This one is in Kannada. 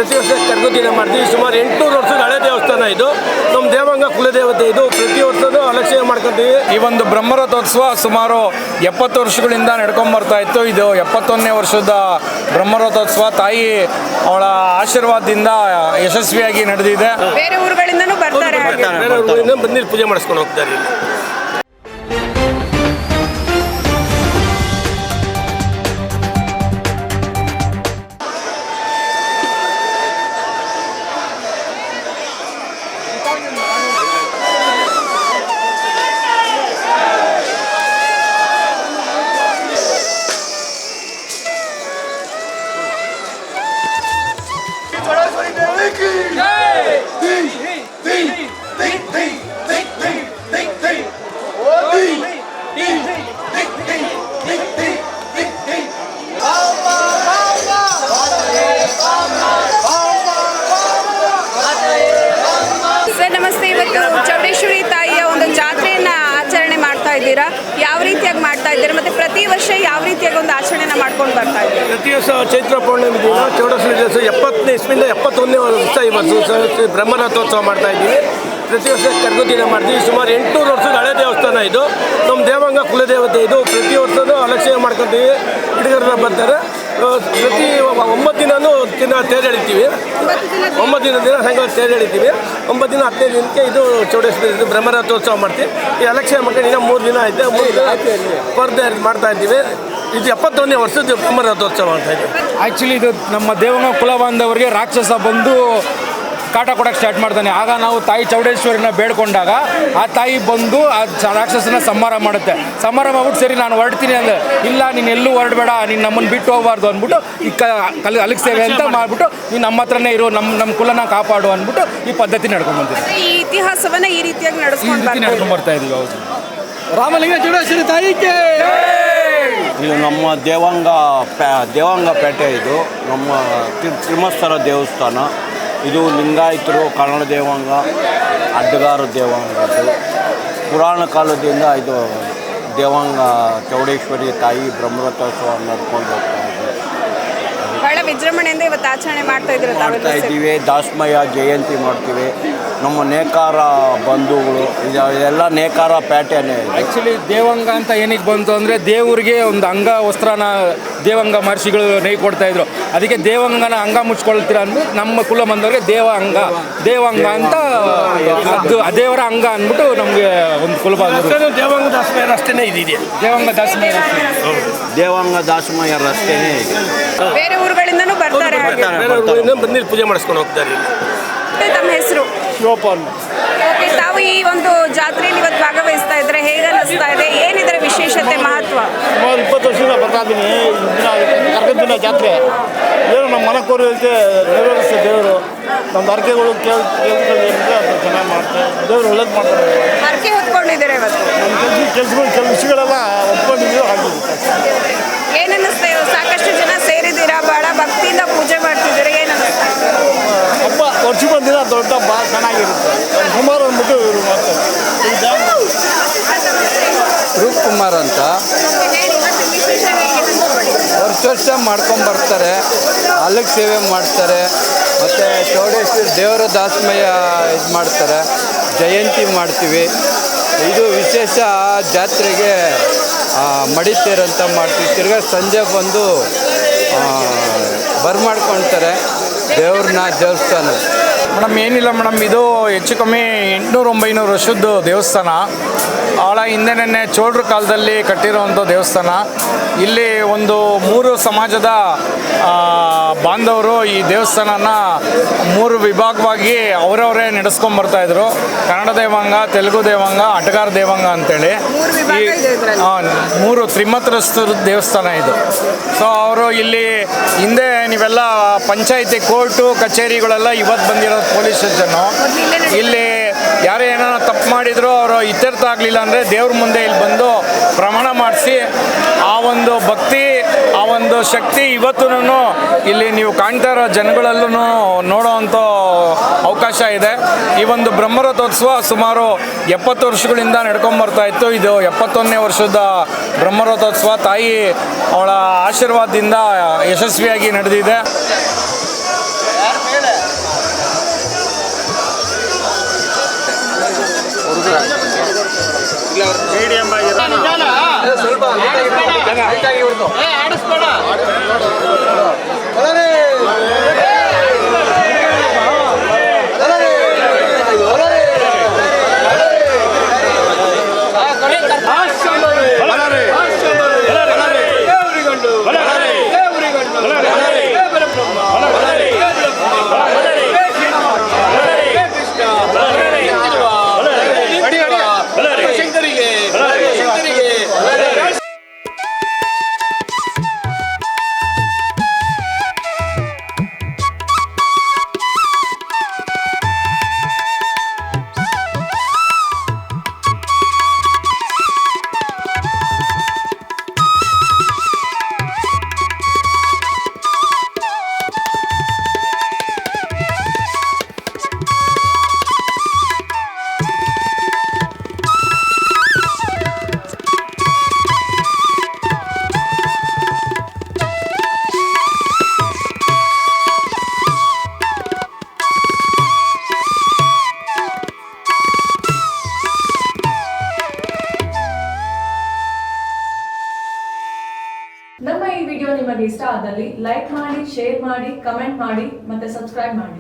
ಪ್ರತಿ ವರ್ಷ ಕರಗುದಿನ ಮಾಡ್ತೀವಿ. ಸುಮಾರು 800 ವರ್ಷದ ಹಳೆ ದೇವಸ್ಥಾನ ಇದು. ನಮ್ಮ ದೇವಾಂಗ ಕುಲದೇವತೆ ಇದು. ಪ್ರತಿ ವರ್ಷವೂ ಅಲಕ್ಷ್ಯ ಮಾಡ್ಕೊತೀವಿ. ಈ ಒಂದು ಬ್ರಹ್ಮರಥೋತ್ಸವ ಸುಮಾರು 70 ವರ್ಷಗಳಿಂದ ನಡ್ಕೊಂಬರ್ತಾ ಇತ್ತು. ಇದು 71ನೇ ವರ್ಷದ ಬ್ರಹ್ಮರಥೋತ್ಸವ. ತಾಯಿ ಅವಳ ಆಶೀರ್ವಾದದಿಂದ ಯಶಸ್ವಿಯಾಗಿ ನಡೆದಿದೆ. ಬೇರೆ ಊರುಗಳಿಂದನೂ ಬರ್ತಾರೆ, ಬೇರೆ ಊರಿಂದ ಬಂದು ಪೂಜೆ ಮಾಡಿಸ್ಕೊಂಡು ಹೋಗ್ತಾರೆ ಇಲ್ಲಿ. ಸರ್ ನಮಸ್ತೆ. ಇವತ್ತು ಚೌಡೇಶ್ವರಿ ತಾಯಿಯ ಒಂದು ಜಾತ್ರೆಯನ್ನ ಆಚರಣೆ ಮಾಡ್ತಾ ಇದ್ದೀರಾ, ಯಾವ ರೀತಿಯಾಗಿ ಮಾಡ್ತಾ ಇದ್ದೀರಾ ಮತ್ತು ಪ್ರತಿ ವರ್ಷ ಯಾವ ರೀತಿಯಾಗಿ ಒಂದು ಆಚರಣೆನ ಮಾಡ್ಕೊಂಡು ಬರ್ತಾ ಇದ್ದೀರಾ? ಪ್ರತಿ ವರ್ಷ ಚೈತ್ರ ಪೌರ್ಣಮಿ ದಿನ ಚೌಡೇಶ್ವರಿ ದೇವಸ್ಥಾನ 70ನೇ ಇಸ್ವಿಯಿಂದ 71ನೇ ವರ್ಷ ಈ ವರ್ಷ ಬ್ರಹ್ಮರಥೋತ್ಸವ ಮಾಡ್ತಾ ಇದ್ದೀವಿ. ಪ್ರತಿ ವರ್ಷ ಕರಗುದಿನ ಮಾಡ್ತೀವಿ. ಸುಮಾರು 800 ವರ್ಷದ ಹಳೆ ದೇವಸ್ಥಾನ ಇದು. ನಮ್ಮ ದೇವಾಂಗ ಕುಲದೇವತೆ ಇದು. ಪ್ರತಿ ವರ್ಷವೂ ಅಲಕ್ಷ್ಯ ಮಾಡ್ಕೊತೀವಿ. ಹುಡುಗರೆಲ್ಲ ಬರ್ತಾರೆ. ಪ್ರತಿ 9 ದಿನವೂ ತೇರು ಎಳಿತೀವಿ. 9 ದಿನ ಸಾಯಂಕಾಲ ತೇರು ಎಳಿತೀವಿ. 9 ದಿನ 10ನೇ ದಿನಕ್ಕೆ ಇದು ಚೌಡೇಶ್ವರಿ ಇದು ಬ್ರಹ್ಮರಥೋತ್ಸವ ಮಾಡ್ತೀವಿ. ಈ ಅಲಕ್ಷ್ಯ ಮಕ್ಕಳು ಇನ್ನೂ 3 ದಿನ ಐತೆ. 3 ದಿನ ಸ್ಪರ್ಧೆ ಮಾಡ್ತಾ ಇದ್ದೀವಿ. ಇದು 71ನೇ ವರ್ಷದ ಬ್ರಹ್ಮರಥೋತ್ಸವ ಅಂತ ಇದೆ. ಆ್ಯಕ್ಚುಲಿ ಇದು ನಮ್ಮ ದೇವಾಂಗ ಕುಲ ಬಾಂಧವರಿಗೆ ರಾಕ್ಷಸ ಬಂದು ಕಾಟ ಕೊಡೋಕ್ಕೆ ಸ್ಟಾರ್ಟ್ ಮಾಡ್ತಾನೆ. ಆಗ ನಾವು ತಾಯಿ ಚೌಡೇಶ್ವರಿನ ಬೇಡ್ಕೊಂಡಾಗ ಆ ತಾಯಿ ಬಂದು ಆ ರಾಕ್ಷಸನ ಸಂಹಾರ ಮಾಡುತ್ತೆ. ಸಂಹಾರ ಮಾಡ್ಬಿಟ್ಟು ಸರಿ ನಾನು ಹೊರಡ್ತೀನಿ ಅಂದರೆ, ಇಲ್ಲ ನೀನು ಎಲ್ಲೂ ಹೊರಡಬೇಡ, ನೀನು ನಮ್ಮನ್ನು ಬಿಟ್ಟು ಹೋಗಬಾರ್ದು ಅಂದ್ಬಿಟ್ಟು ಈ ಅಲಕ್ಸೇವೆ ಅಂತ ಮಾಡಿಬಿಟ್ಟು ನೀನು ನಮ್ಮ ಹತ್ರನೇ ಇರೋ, ನಮ್ಮ ಕುಲನ ಕಾಪಾಡು ಅಂದ್ಬಿಟ್ಟು ಈ ಪದ್ಧತಿ ನಡ್ಕೊಂಡ್ಬಂದಿದ್ದೀವಿ. ಈ ಇತಿಹಾಸವನ್ನ ಈ ರೀತಿಯಾಗಿ ನಡ್ಕೊಂಡು ಬರ್ತಾ ಇದ್ದೀವಿ. ಹೌದು. ರಾಮಲಿಂಗ ಚೌಡೇಶ್ವರಿ ತಾಯಿಗೆ ಇದು ನಮ್ಮ ದೇವಾಂಗ ಪೇಟೆ. ಇದು ನಮ್ಮ ತ್ರಿಮಸ್ಥರ ದೇವಸ್ಥಾನ. ಇದು ಲಿಂಗಾಯತರು, ಕನ್ನಡ ದೇವಾಂಗ, ಅಡ್ಡಗಾರ ದೇವಾಂಗದ್ದು. ಪುರಾಣ ಕಾಲದಿಂದ ಇದು ದೇವಾಂಗ ಚೌಡೇಶ್ವರಿ ತಾಯಿ ಬ್ರಹ್ಮರಥೋತ್ಸವ ನಡ್ಕೊಂಡು ಹೋಗ್ತಾ ಇದೆ. ಬಹಳ ವಿಜೃಂಭಣೆಯಿಂದ ಇವತ್ತು ಆಚರಣೆ ಮಾಡ್ತಾ ಇದ್ದೀವಿ. ದಾಸಮಯ್ಯ ಜಯಂತಿ ಮಾಡ್ತೀವಿ. ನಮ್ಮ ನೇಕಾರ ಬಂಧುಗಳು ಇದೆಲ್ಲ ನೇಕಾರ ಪೇಟೆನೇ. ಆ್ಯಕ್ಚುಲಿ ದೇವಾಂಗ ಅಂತ ಏನಕ್ಕೆ ಬಂತು ಅಂದರೆ, ದೇವರಿಗೆ ಒಂದು ಅಂಗ ವಸ್ತ್ರನ ದೇವಾಂಗ ಮಹರ್ಷಿಗಳು ನೈ ಕೊಡ್ತಾಯಿದ್ರು. ಅದಕ್ಕೆ ದೇವಾಂಗನ ಅಂಗ ಮುಚ್ಕೊಳ್ತೀರ ಅಂದ್ಬಿಟ್ಟು ನಮ್ಮ ಕುಲ ಬಂದವ್ರಿಗೆ ದೇವಾಂಗ ಅಂತ ಅದು ದೇವರ ಅಂಗ ಅಂದ್ಬಿಟ್ಟು ನಮಗೆ ಒಂದು ಕುಲ ಬಂದ ದೇವಾಂಗ ದಾಸಮಯ್ಯ ರಸ್ತೆನೇ ಇದೆಯಾ? ದೇವಾಂಗ ದಾಸಮಯ್ಯ ರಸ್ತೆನೇ ಇದೆ. ಬೇರೆ ಊರುಗಳಿಂದನೂ ಬರ್ತಾರೆ, ಬೇರೆ ಊರಿಂದ ಬಂದು ಪೂಜೆ ಮಾಡಿಸ್ಕೊಂಡು ಹೋಗ್ತಾರೆ ಇಲ್ಲಿ. ತಮ್ಮ ಹೆಸರು? ಶಿವಪಾಲ್. ಓಕೆ, ತಾವು ಈ ಒಂದು ಜಾತ್ರೆಯಲ್ಲಿ ಇವತ್ತು ಭಾಗವಹಿಸ್ತಾ ಇದ್ರೆ ಹೇಗೆ ಅನಿಸ್ತಾ ಇದೆ? ಏನಿದ್ರೆ ವಿಶೇಷತೆ, ಮಹತ್ವ? ಸುಮಾರು 20 ವರ್ಷದಿಂದ ಬರ್ತಾ ಇದ್ದೀನಿ. ಕರ್ಗದ ದಿನ ಜಾತ್ರೆ ಏನು ನಮ್ಮ ಮನೆ ಕೋರಿಕೆ ನೆರವೇರಿಸ್ತಾರೆ ದೇವರು. ನಮ್ಮ ಅರ್ಕೆಗಳು ಕೇಳ್ತಾರೆ ಚೆನ್ನಾಗಿ ಮಾಡ್ತಾರೆ. ದೇವರು ಒಳ್ಳೇದು ಮಾಡ್ತಾರೆ. ಹರಕೆ ಹೊತ್ಕೊಂಡಿದ್ದೀರಾ ಇವತ್ತು? ನಮ್ಮ ಕೆಲಸ ವಿಷಯಗಳೆಲ್ಲ ಒಪ್ಕೊಂಡಿದ್ದೀವಿ. ಆಗಿದೆ. ಏನು ಅನ್ನಿಸ್ತಾ ಇದೆ? ಸಾಕಷ್ಟು ಜನ ಸೇರಿದ್ದೀರಾ, ಬಹಳ ಭಕ್ತಿಯಿಂದ ಪೂಜೆ ಮಾಡ್ತಿದ್ದೀರಾ, ಏನು ಅನ್ನಿಸ್ತಾ ಇದೆ? ಹಬ್ಬ ವರ್ಷಕ್ಕೊಂದಿನ ದೊಡ್ಡ ಹಬ್ಬ ಚೆನ್ನಾಗಿರುತ್ತೆ. ಸುಮಾರು ಅಂದ್ಬಿಟ್ಟು ಇವರು ಮಾಡ್ತಾರೆ. ರೂಪ್ ಕುಮಾರ್ ಅಂತ ವರ್ಷ ಮಾಡ್ಕೊಂಬರ್ತಾರೆ. ಅಲ್ಲಿಗೆ ಸೇವೆ ಮಾಡ್ತಾರೆ. ಮತ್ತು ಚೌಡೇಶ್ವರಿ ದೇವರ ದಾಸಮಯ್ಯ ಇದು ಮಾಡ್ತಾರೆ. ಜಯಂತಿ ಮಾಡ್ತೀವಿ. ಇದು ವಿಶೇಷ ಜಾತ್ರೆಗೆ ಮಡಿತೇರಂತ ಮಾಡ್ತೀವಿ. ತಿರ್ಗಾ ಸಂಜೆ ಬಂದು ಬರ್ಮಾಡ್ಕೊಳ್ತಾರೆ ದೇವ್ರನ್ನ ದೇವಸ್ಥಾನ. ಮೇಡಮ್ ಏನಿಲ್ಲ ಮೇಡಮ್, ಇದು ಹೆಚ್ಚು ಕಮ್ಮಿ 800-900 ವರ್ಷದ್ದು ದೇವಸ್ಥಾನ. ಭಾಳ ಹಿಂದೆನೇ ಚೋಳರ ಕಾಲದಲ್ಲಿ ಕಟ್ಟಿರೋವಂಥ ದೇವಸ್ಥಾನ. ಇಲ್ಲಿ ಒಂದು 3 ಸಮಾಜದ ಬಾಂಧವರು ಈ ದೇವಸ್ಥಾನನ 3 ವಿಭಾಗವಾಗಿ ಅವರವರೇ ನಡೆಸ್ಕೊಂಬರ್ತಾಯಿದ್ರು. ಕನ್ನಡ ದೇವಾಂಗ, ತೆಲುಗು ದೇವಾಂಗ, ಅಡ್ಡಗಾರ ದೇವಾಂಗ ಅಂತೇಳಿ ಈ 3 ತ್ರಿಮತ್ರಸ್ಥರ ದೇವಸ್ಥಾನ ಇದು. ಸೊ ಅವರು ಇಲ್ಲಿ ಹಿಂದೆ ನೀವೆಲ್ಲ ಪಂಚಾಯಿತಿ ಕೋರ್ಟು ಕಚೇರಿಗಳೆಲ್ಲ ಇವತ್ತು ಬಂದಿರೋದು ಪೊಲೀಸ್ ಸ್ಟೇಷನ್ನು. ಇಲ್ಲಿ ಯಾರೇ ಏನೋ ತಪ್ಪು ಮಾಡಿದ್ರು ಅವರು ಇತ್ಯರ್ಥ ಆಗಲಿಲ್ಲ ಅಂದರೆ ದೇವ್ರ ಮುಂದೆ ಇಲ್ಲಿ ಬಂದು ಪ್ರಮಾಣ ಮಾಡಿಸಿ ಆ ಒಂದು ಭಕ್ತಿ, ಆ ಒಂದು ಶಕ್ತಿ ಇವತ್ತೂ ಇಲ್ಲಿ ನೀವು ಕಾಣ್ತಾ ಇರೋ ಜನಗಳಲ್ಲೂ ನೋಡೋವಂಥ ಅವಕಾಶ ಇದೆ. ಈ ಒಂದು ಬ್ರಹ್ಮರಥೋತ್ಸವ ಸುಮಾರು 70 ವರ್ಷಗಳಿಂದ ನಡ್ಕೊಂಬರ್ತಾ ಇತ್ತು. ಇದು 71ನೇ ವರ್ಷದ ಬ್ರಹ್ಮರಥೋತ್ಸವ. ತಾಯಿ ಅವಳ ಆಶೀರ್ವಾದದಿಂದ ಯಶಸ್ವಿಯಾಗಿ ನಡೆದಿದೆ. ನಮ್ಮ ಈ ವಿಡಿಯೋ ನಿಮಗೆ ಇಷ್ಟ ಆದಲ್ಲಿ ಲೈಕ್ ಮಾಡಿ, ಶೇರ್ ಮಾಡಿ, ಕಮೆಂಟ್ ಮಾಡಿ ಮತ್ತೆ ಸಬ್ಸ್ಕ್ರೈಬ್ ಮಾಡಿ.